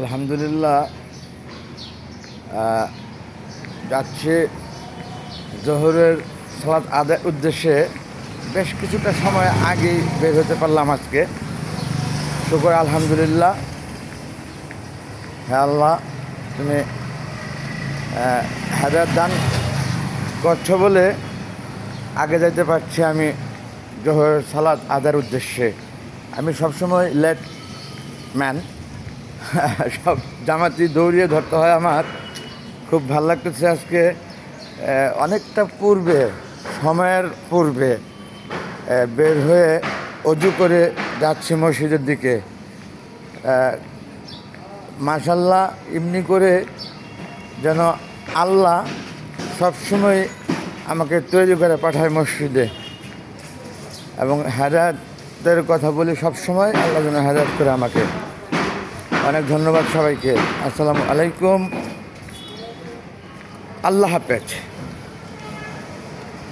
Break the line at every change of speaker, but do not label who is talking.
আলহামদুলিল্লাহ। যাচ্ছে জোহরের সালাত আদায়ের উদ্দেশ্যে বেশ কিছুটা সময় আগেই বের হতে পারলাম আজকে। শুকর আলহামদুলিল্লাহ। হ্যাঁ আল্লাহ, তুমি হেদায়েত দান করছো বলে আগে যাইতে পারছি আমি জোহরের সালাত আদায়ের উদ্দেশ্যে। আমি সবসময় লেট ম্যান, সব জামাতি দৌড়িয়ে ধরতে হয় আমার। খুব ভালো লাগতেছে আজকে। অনেকটা পূর্বে, সময়ের পূর্বে বের হয়ে অজু করে যাচ্ছি মসজিদের দিকে। মাশাল্লাহ, এমনি করে যেন আল্লাহ সবসময় আমাকে তৈরি করে পাঠায় মসজিদে, এবং হেদায়েতের কথা বলি সবসময়, আল্লাহ যেন হেদায়েত করে আমাকে। অনেক ধন্যবাদ সবাইকে। আসসালামু আলাইকুম। আল্লাহ হাফেজ।